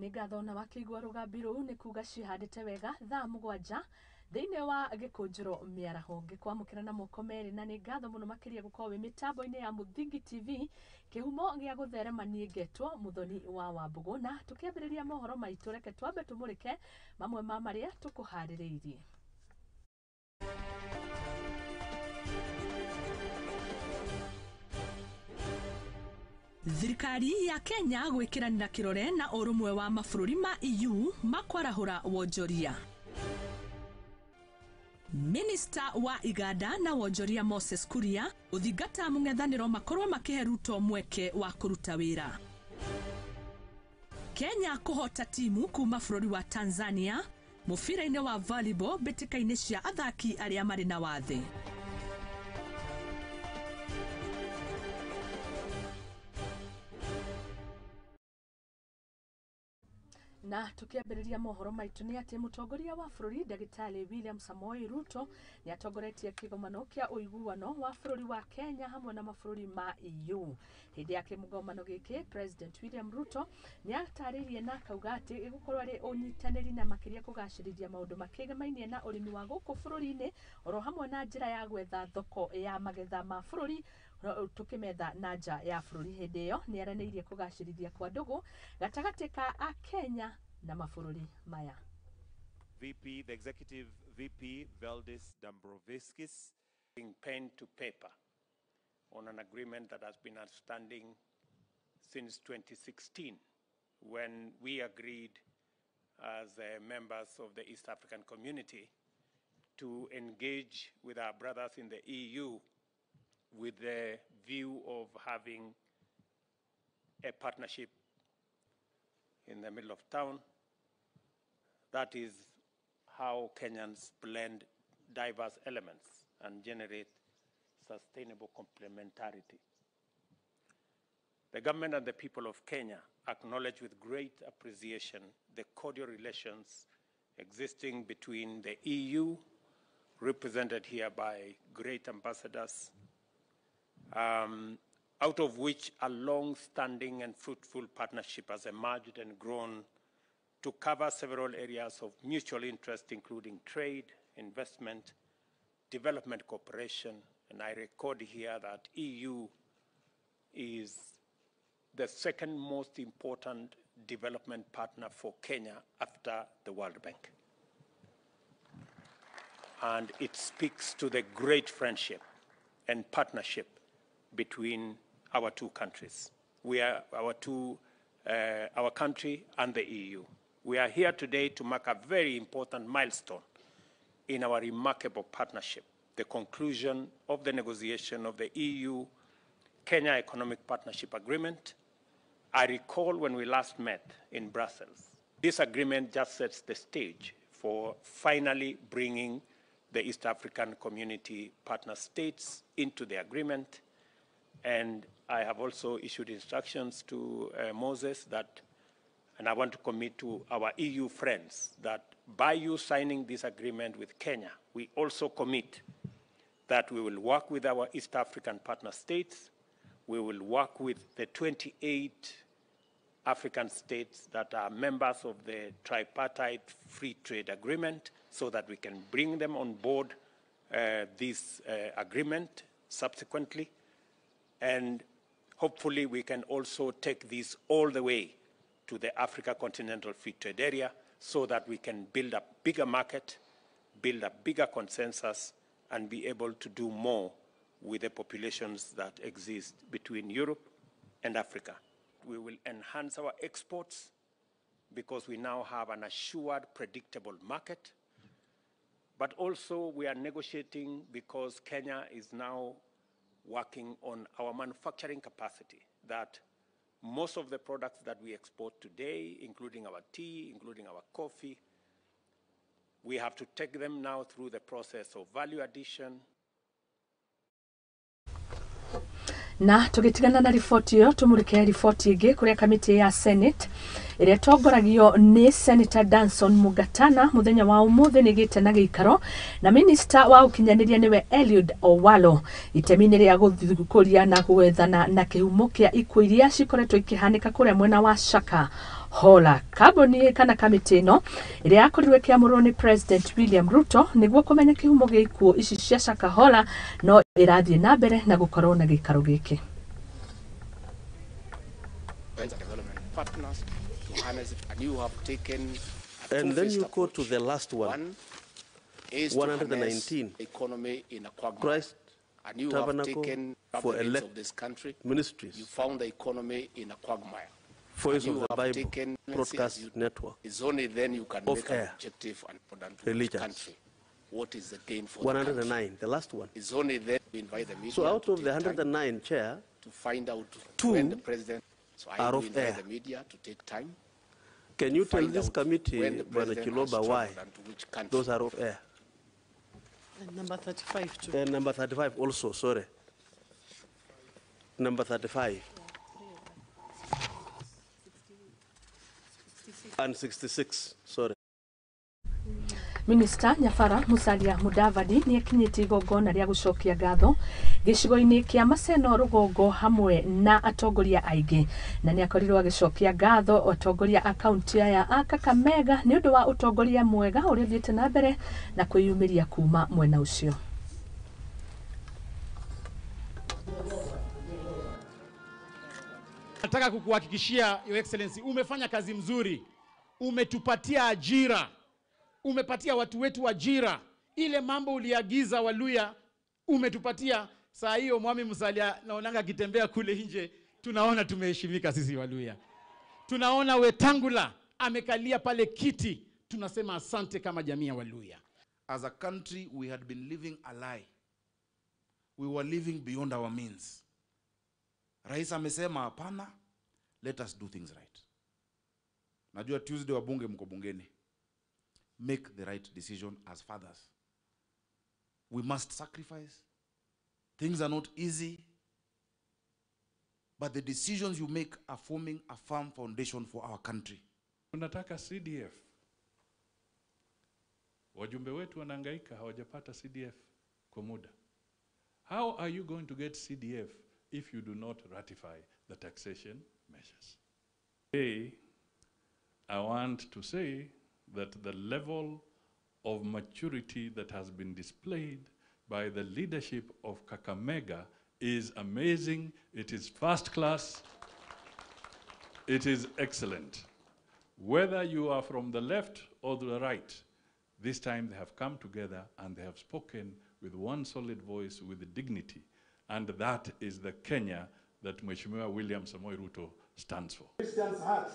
Nigathona wakigwa rugambiru ni kuga cihandite wega thaa 7 thiini wa Gikunjuro Miaraho ngikwamukira na moko meri na nigatho muno makiria gukorwo wi mitambo-ini ya Muthingi TV kihumo gia gutherema nie ngetwo Muthoni wa Wambugu na tukiambiriria mohoro maitu reke twambe tumurike mamwe ma maria tukuhaririirie. Thirikari ya Kenya gwikiranira kirore na urumwe wa mabũrũri ma EU makwarahura wonjoria. Minister wa Iganda na wonjoria Moses Kuria uthingata mung'ethaniro makorwo makihe Ruto mweke wa kuruta wira. Kenya kuhota timu kuma bũrũri wa Tanzania mubira-ini wa volleyball mbĩtĩka-inĩ cia athaki aria mari na wathe. Na tukiambiriria mohoro maitu ni ati mutongoria wa bũrũri Ndagĩtarĩ William Samoei Ruto ni atongoretie kigomano kia uiguano wa bũrũri wa Kenya hamwe na mabũrũri ma EU. Hindi ya kimugomano giki President William Ruto ni ataririe na kauga ati igukorwo ari unyitanĩri na makiria kugacĩrithia maundu makigamaine na urimi wa guku bũrũri-ini oro hamwe na njira ya gwetha thoko ya magetha ma bũrũri tukimetha na nja ya bũrũri. Hindi iyo ni aranĩirie kugacĩrithia kwa ndugu gatagati ka a Kenya na mabũrũri maya. VP, the Executive VP Valdis Dombrovskis, being pen to paper on an agreement that has been outstanding since 2016, when we agreed as members of the East African community to engage with our brothers in the EU with the view of having a partnership in the middle of town. That is how Kenyans blend diverse elements and generate sustainable complementarity. The government and the people of Kenya acknowledge with great appreciation the cordial relations existing between the EU, represented here by great ambassadors, out of which a long-standing and fruitful partnership has emerged and grown to cover several areas of mutual interest, including trade, investment, development cooperation, and I record here that EU is the second most important development partner for Kenya after the World Bank. And it speaks to the great friendship and partnership between our two countries. We are our country and the EU. We are here today to mark a very important milestone in our remarkable partnership, the conclusion of the negotiation of the EU-Kenya Economic Partnership Agreement. I recall when we last met in Brussels, this agreement just sets the stage for finally bringing the East African Community partner states into the agreement. And I have also issued instructions to Moses that, and I want to commit to our EU friends, that by you signing this agreement with Kenya, we also commit that we will work with our East African partner states, we will work with the 28 African states that are members of the tripartite free trade agreement so that we can bring them on board this agreement subsequently. And hopefully we can also take this all the way to the Africa Continental Free Trade Area so that we can build a bigger market, build a bigger consensus, and be able to do more with the populations that exist between Europe and Africa. We will enhance our exports because we now have an assured, predictable market. But also we are negotiating because Kenya is now working on our manufacturing capacity, that most of the products that we export today, including our tea, including our coffee, we have to take them now through the process of value addition. Na tugitigana na riboti iyo tumurike riboti ingi kuria kamiti ya Senate iria tongoragio ni Senator Danson Mugatana muthenya wa umuthi ni gite na giikaro na Minister wa ukinyaniria niwe Eliud Owalo itemi-ini ria guthukuria na gwethana na kihumo kia ikuo iria cikoretwo ikihanika kuria mwena wa Shaka hola. Kaboni kana kamiti no ĩrĩa yakorirwo ĩkĩamũrwo nĩ President William Ruto nĩguo kũmenya kĩhumo gĩa ikuũ ici cia Shakahola no ĩrathiĩ na mbere na gũkorwo na gĩikaro gĩkĩ. And then you go to the last one, 119, Christ Tabernacle for elect ministries. You found the economy in a quagmire. Voice of the Bible Broadcast Network. It's only then you can make an objective and product to which country. What is the gain for 109, the country? the last one. It's only then we invite the media. So out of the 109 chair, to find out two when the president. So I are will of invite air. the media to take time. Can you tell Find this out committee, when the Bwana president Kiloba, has why traveled and to which country. those are of air? And number 35 too. And number 35 also, sorry. Number 35. And 66, sorry. Minister Nyabara Musalia Mudavadi nĩ akinyĩtie igongona rĩa gũcokia ngatho gĩcigo-inĩ kĩa Maseno Rũgongo hamwe na atongoria aingĩ na nĩ akorirwo agĩcokia ngatho atongoria a kaunti aya a Kakamega nĩ ũndũ wa ũtongoria mwega ũrĩa ũthiĩte na mbere na kwĩyumĩria kuma mwena ũcio. Nataka kukuhakikishia Your Excellency, umefanya kazi mzuri, umetupatia ajira, umepatia watu wetu ajira. Ile mambo uliagiza Waluya umetupatia. Saa hiyo Mwami Musalia naonanga akitembea kule nje, tunaona tumeheshimika sisi Waluya. Tunaona Wetangula amekalia pale kiti, tunasema asante kama jamii ya Waluya. As a country, we had been living a lie. We were living beyond our means. Rais amesema hapana, let us do things right. Najua Tuesday wabunge mko bungeni. Make the right decision as fathers. We must sacrifice. Things are not easy. But the decisions you make are forming a firm foundation for our country. Tunataka CDF. Wajumbe wetu wanahangaika hawajapata CDF kwa muda. How are you going to get CDF if you do not ratify the taxation measures? Today, I want to say that the level of maturity that has been displayed by the leadership of Kakamega is amazing. It is first class. It is excellent. Whether you are from the left or the right, this time they have come together and they have spoken with one solid voice, with dignity. And that is the Kenya that Mheshimiwa William Samoei Ruto stands for. Christians' hearts.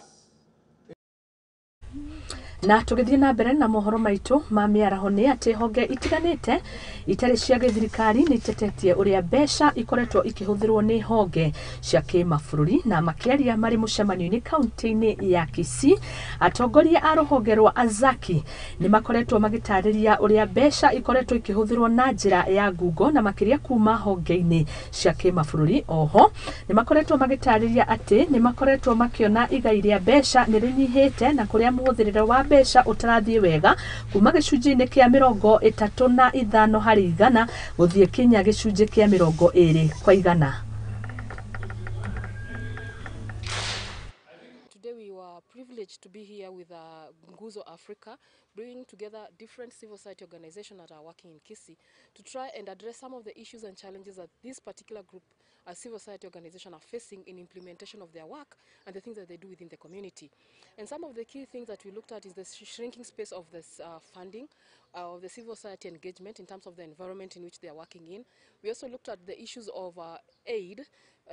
Na tũgĩthiĩ na mbere na mohoro maitũ ma mĩaraho nĩ atĩ honge itiganĩte itarĩ cia gĩthirikari nĩ itetetie ũrĩa mbeca ikoretwo ikĩhũthĩrwo nĩ honge cia kĩmabũrũri na makĩaria marĩ mũcemanio-inĩ kaunti-inĩ ya Kisii. Atongoria a rũhonge rwa Azaki nĩ makoretwo magĩtarĩria ũrĩa mbeca ikoretwo ikĩhũthĩrwo na njĩra ya ngungo na makĩria kuma honge-inĩ cia kĩmabũrũri. Oho nĩ makoretwo magĩtarĩria atĩ nĩ makoretwo makĩona igai rĩa mbeca nĩ rĩnyihĩte na kũrĩa mũhũthĩrĩre wa mbeca ũtarathiĩ wega kuma gĩcunjĩ-inĩ kĩa 35 harĩ igana gũthiĩ kinya gĩcunjĩ kĩa 20 kwa igana. Today we were privileged to be here with Nguzo Africa, bringing together different civil society organizations that are working in Kisii to try and address some of the issues and challenges that this particular group, a civil society organization, are facing in implementation of their work and the things that they do within the community. And some of the key things that we looked at is the shrinking space of this funding, of the civil society engagement in terms of the environment in which they are working in. We also looked at the issues of aid,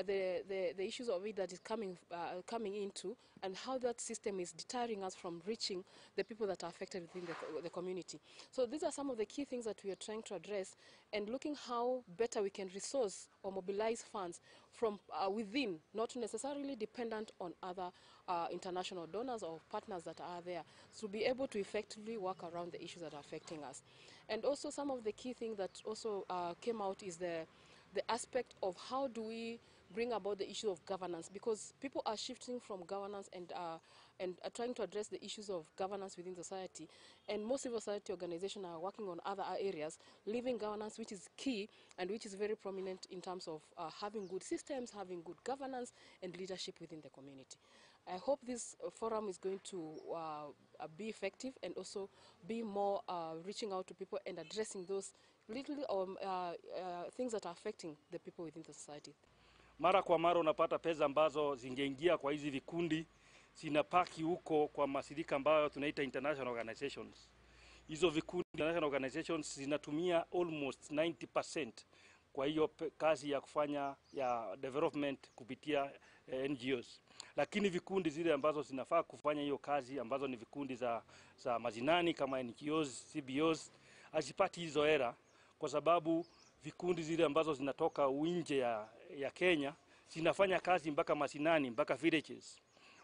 the issues of it that is coming into, and how that system is deterring us from reaching the people that are affected within the community. So these are some of the key things that we are trying to address, and looking how better we can resource or mobilize funds from within, not necessarily dependent on other international donors or partners that are there, to be able to effectively work around the issues that are affecting us. And also some of the key things that also came out is the aspect of how do we bring about the issue of governance, because people are shifting from governance and are trying to address the issues of governance within society, and most civil society organizations are working on other areas, leaving governance, which is key and which is very prominent in terms of having good systems, having good governance and leadership within the community. I hope this forum is going to be effective and also be more reaching out to people and addressing those little things that are affecting the people within the society. Mara kwa mara unapata pesa ambazo zingeingia kwa hizi vikundi zinapaki huko kwa mashirika ambayo tunaita international organizations. Hizo vikundi international organizations zinatumia almost 90% kwa hiyo kazi ya kufanya ya development kupitia NGOs. Lakini vikundi zile ambazo zinafaa kufanya hiyo kazi ambazo ni vikundi za mazinani kama NGOs, CBOs, hazipati hizo hela kwa sababu vikundi zile ambazo zinatoka nje ya Kenya zinafanya kazi mpaka mazinani, mpaka villages.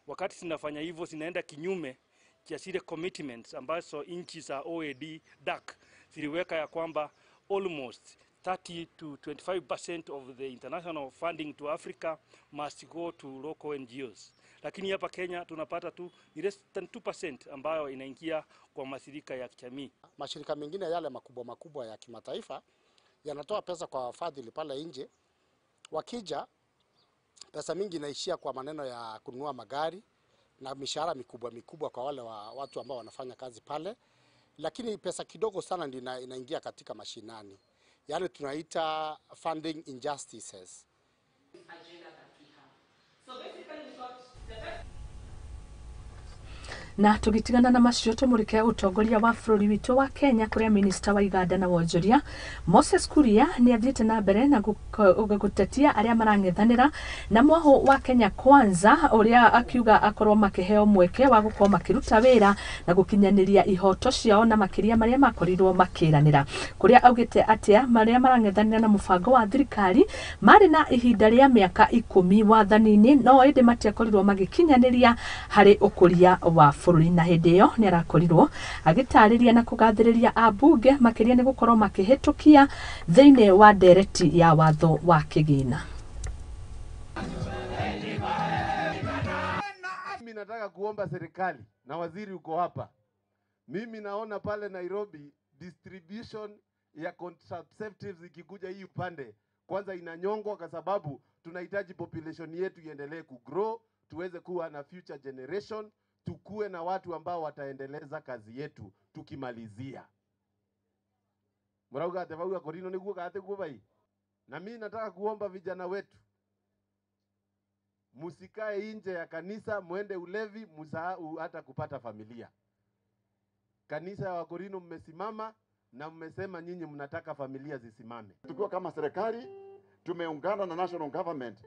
Wakati zinafanya hivyo zinaenda kinyume cha zile commitments ambazo nchi za OECD DAC ziliweka ya kwamba almost 30 to 25% of the international funding to Africa must go to local NGOs. Lakini hapa Kenya tunapata tu less than 2% ambayo inaingia kwa mashirika ya kijamii. Mashirika mengine yale makubwa ya kimataifa yanatoa pesa kwa wafadhili pale nje. Wakija pesa mingi inaishia kwa maneno ya kununua magari na mishahara mikubwa kwa wale watu ambao wanafanya kazi pale, lakini pesa kidogo sana ndio inaingia katika mashinani. Yale tunaita funding injustices. Na tugitigana na macio tumurike utongoria wa bururi witu wa Kenya kuria minister wa iganda na wonjoria Moses Kuria ni athiete na mbere na gutetia aria marang'ethanira na mwaho wa Kenya Kwanza uria akiuga akorwo makiheo mweke wa gukorwo makiruta wira na gukinyaniria ihoto ciao na makiria maria makorirwo makiranira kuria augite atia maria marang'ethanira na mubango wa thirikari mari na ihinda ria miaka 10 wathanini no indi matiakorirwo magikinyaniria hari ukuria wa bururi na hindi iyo ni arakorirwo agitariria na kugathiriria abunge makiria ni gukorwo makihitukia thiini wa ndereti ya watho wa kigina. Mimi nataka kuomba serikali na waziri uko hapa. Mimi naona pale Nairobi distribution ya contraceptives ikikuja hii upande kwanza inanyongwa kwa sababu tunahitaji population yetu iendelee kugrow, tuweze kuwa na future generation, tukue na watu ambao wataendeleza kazi yetu tukimalizia. Murauga atevauga korino niguo gate kubai. Na mimi nataka kuomba vijana wetu, musikae nje ya kanisa muende ulevi, musahau hata kupata familia. Kanisa ya Wakorino mmesimama na mmesema nyinyi mnataka familia zisimame. Tukiwa kama serikali tumeungana na national government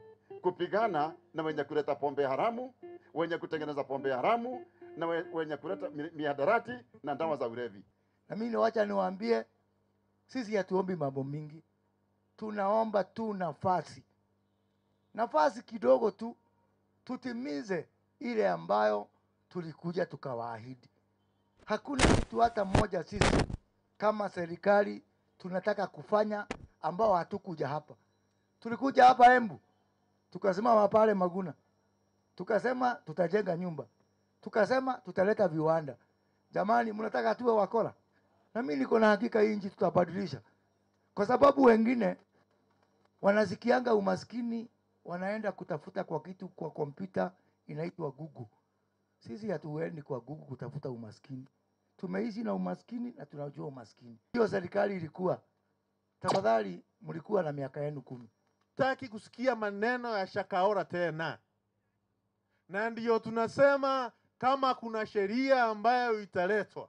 kupigana na wenye kuleta pombe haramu, wenye kutengeneza pombe haramu na wenye kuleta mihadarati na dawa za ulevi. Na mimi wacha niwaambie, sisi hatuombi mambo mingi. Tunaomba tu nafasi kidogo tu tutimize ile ambayo tulikuja tukawaahidi. Hakuna kitu hata mmoja sisi kama serikali tunataka kufanya ambao hatukuja hapa. Tulikuja hapa Embu, tukasema pale Maguna, tukasema tutajenga nyumba, tukasema tutaleta viwanda. Jamani, mnataka tuwe wakora? Na mimi niko na hakika hii nchi tutabadilisha. Kwa sababu wengine wanasikianga umaskini, wanaenda kutafuta kwa kitu kwa kompyuta inaitwa Google. Sisi hatuendi kwa Google kutafuta umaskini. Tumeishi na umaskini na tunajua umaskini. Hiyo serikali ilikuwa, tafadhali mlikuwa na miaka yenu 10. Taki kusikia maneno ya shakaora tena. Na ndio tunasema kama kuna sheria ambayo italetwa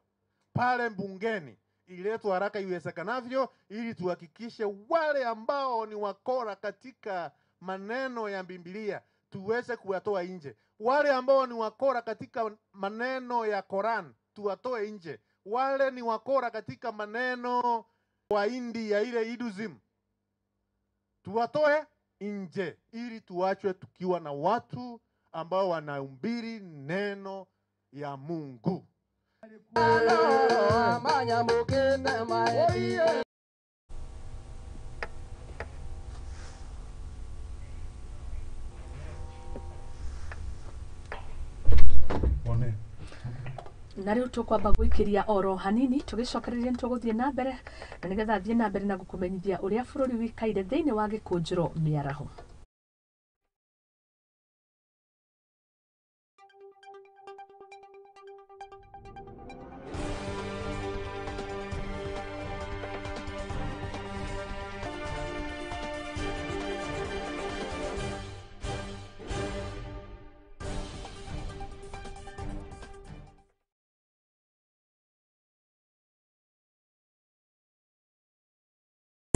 pale bungeni, iletwe haraka iwezekanavyo ili tuhakikishe wale ambao ni wakora katika maneno ya Biblia tuweze kuwatoa nje. Wale ambao ni wakora katika maneno ya Quran tuwatoe nje. Wale ni wakora katika maneno wa India ile Hinduism tuwatoe nje ili tuachwe tukiwa na watu ambao wanahubiri neno ya Mungu. Na riu tukwamba gwikiria oro hanini tugicokereria nituguthie na mbere na nigetha thie na mbere na gukumenyithia uria bururi wikaire thiini wa Gikunjuro Miaraho.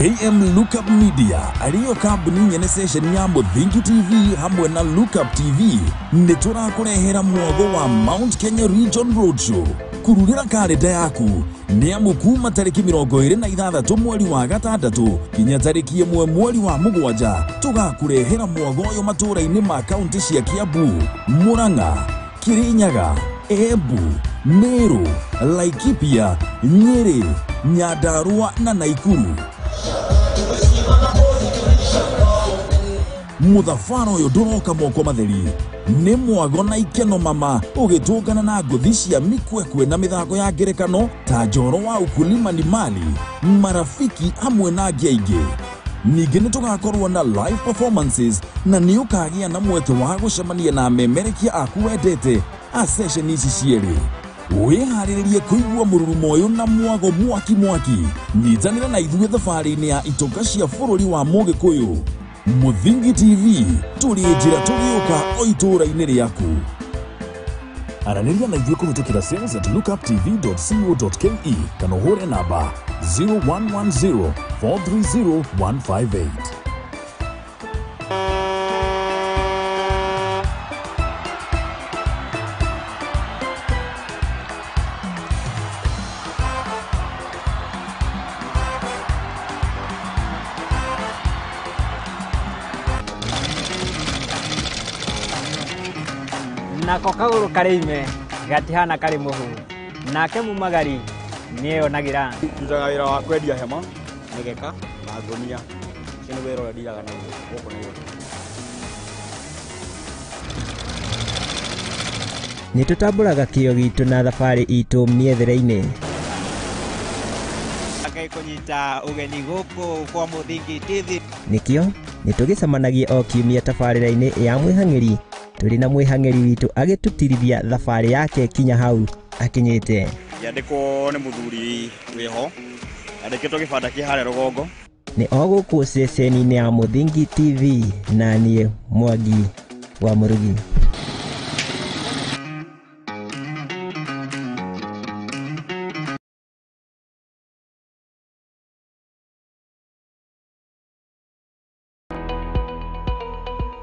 AM Lookup Media aliyo kambuni nyene station ya Muthingi TV hamwe na Lookup TV nĩ tũrakũrehera mwago wa Mount Kenya Region Roadshow. Kururira kalenda yaku nĩ amukuma tariki 26 mweri wa gatandatũ kinya tariki 1 mweri wa mugwanja. Tũgakurehera mwago yo matũra-inĩ ma kaunti cia Kiambu, Murang'a, Kirinyaga, Embu, Meru, Laikipia, Nyeri, Nyandarua na Naikuru. Muthafaro uyu nduroka moko matheri ni mwago na ikeno mama ugitungana na nguthi cia mikwekwe na mithako ya ngerekano ta njoro wa ukulima ni mali marafiki hamwe na angĩ aingĩ. Ningĩ nĩ tũgakorwo na live performances na nĩ ũkagia na mweke wa gũcemania na memerekia aku wendete a session ici cierĩ. Wĩharĩrĩrie kũigua mũrurumo ũyũ na mwago mwaki nyitanĩra na ithuĩ thabarĩ-inĩ ya itonga cia bũrũri wa Mũgĩkũyũ. Muthingi TV tũrĩ njĩra tũgĩũka o itũra-inĩ rĩaku. Aranĩria na ithuĩ kũhĩtũkĩra sales@lookuptv.co.ke kana ũhũre namba 0110 430 158. Nako kaguru karime gatihana kari muhu nake mumagari niyo nagira tutaga wira wa kwendia hema nigeka na ngonia kino wira wa diaga na goko niyo ni tutamburaga kio gitu na thabarĩ itũ mĩethere-inĩ akai kunyita ugeni gũkũ kwa Muthingi TV nikio ni tũgĩcemanagia o kiumia tabarĩra-inĩ ya mwĩhang'ĩri tuli na mwĩhang'ĩri witũ agĩtũtirithia thabarĩ yake kinya hau akinyĩte. Yandĩkwo nĩ mũthuri wĩho yandĩkĩtwo gĩbanda kĩ harĩa rũgongo. Nĩ o gũkũ ceceni-inĩ ya Muthingi TV na niĩ Mwangi wa Mũrugi.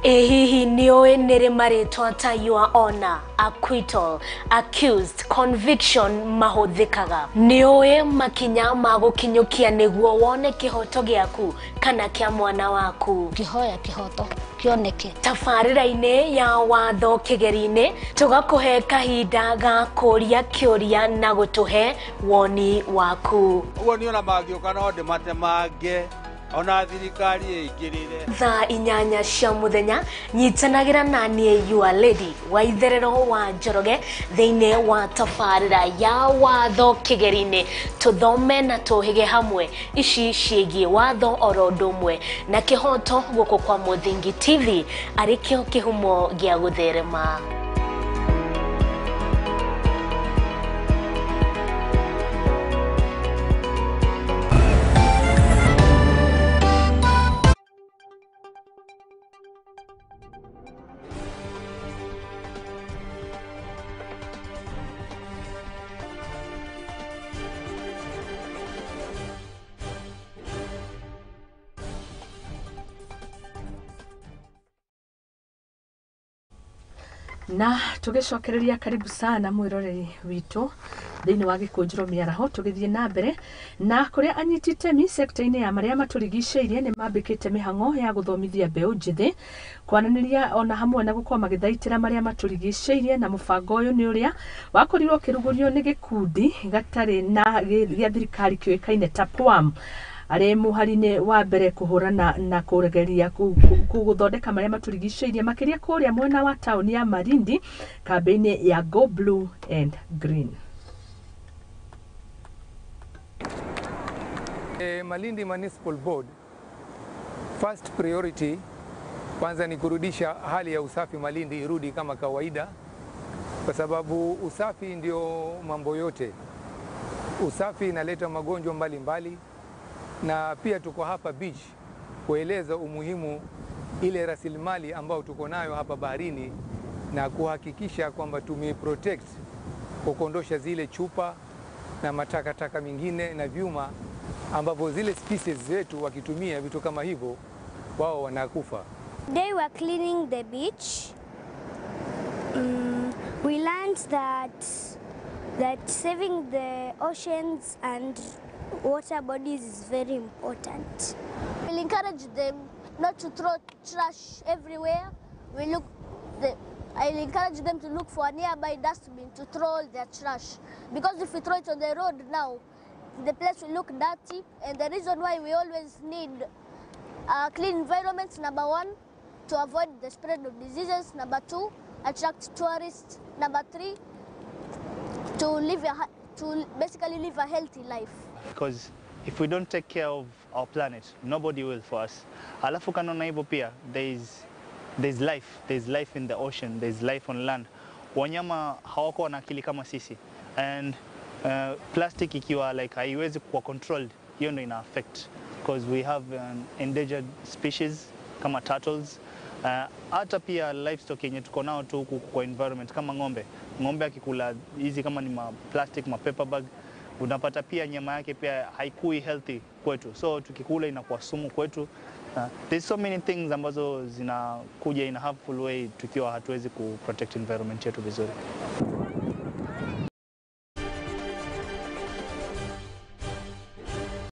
Hihi nĩoĩ nĩrĩ marĩtwa ta your honor, acquittal, accused, conviction mahũthĩkaga? Nĩoĩ makinya ma gũkinyũkia nĩguo wone kĩhoto gĩaku kana kĩa mwana waku? Kĩhoya kĩhoto kĩoneke. Tabarĩra-inĩ ya watho kĩgeri-inĩ tũgakũhe kahinda ga kũria kĩũria na gũtũhe woni waku. Ũguo nĩ ona mangĩũka no ndĩmatemange ona thirikari ĩkĩrĩre. Thaa 8 cia mũthenya nyitanagĩra na niĩ your lady wa itherero wa Njoroge thĩinĩ wa tabarĩra ya watho kĩgeri-inĩ tũthome na tũhĩge hamwe ici ciĩgiĩ watho oro ũndũ ũmwe na kĩhoto gũkũ kwa Muthingi TV arĩkĩo kĩhumo gĩa gũtherema. Na tugicokereria karibu sana mwiroreri witu thĩinĩ wa Gikunjuro Miaraho tugithie na mbere na kuria anyitite mi sector-inĩ ya maria maturigicĩirie nĩ mambĩkĩte mĩhang'o ya gũthomithia mbeũ njĩthĩ kwananĩria ona hamwe na gũkorwo magĩthaitĩra maria maturigicĩirie na mũbango ũyũ nĩ ũrĩa wakorirwo ũkĩrugũrio nĩ gĩkundi gatarĩ na gĩa thirikari kĩoĩkaine ta PWAM arĩ mũhari-inĩ wa mbere kũhũrana na kũregeria gũthondeka maria maturigicĩirie makĩria kũrĩa mwena wa taũni ya Malindi kambĩ-inĩ ya Go Blue and Green. Malindi Municipal Board, first priority kwanza ni kurudisha hali ya usafi Malindi irudi kama kawaida, kwa sababu usafi ndio mambo yote. Usafi inaleta magonjwa mbalimbali na pia tuko hapa beach kueleza umuhimu ile rasilimali ambayo tuko nayo hapa baharini na kuhakikisha kwamba tumeprotect, kuondosha zile chupa na matakataka mengine na vyuma ambapo zile species zetu wakitumia vitu kama hivyo wao wanakufa. They were cleaning the beach. We learned that saving the oceans and water bodies is very important. We'll encourage them not to throw trash everywhere. I'll encourage them to look for a nearby dustbin to throw all their trash. Because if we throw it on the road now, the place will look dirty. And the reason why we always need a clean environment, number 1, to avoid the spread of diseases. Number 2, attract tourists. Number 3, to basically live a healthy life. Because if we don't take care of our planet, nobody will for us. Alafu kanona hivyo pia, there's life in the ocean, there's life on land. Wanyama hawako na akili kama sisi. And plastic ikiwa like haiwezi kuwa controlled, hiyo ndio ina affect. Because we have endangered species kama turtles. Hata pia livestock yenye tuko nao tu huku kwa environment kama ng'ombe. Ng'ombe akikula hizi kama ni plastic, paper bag, unapata pia nyama yake pia haikui healthy kwetu. So tukikula inakuwa sumu kwetu. There's so many things ambazo zinakuja in a harmful way tukiwa hatuwezi ku protect environment yetu vizuri.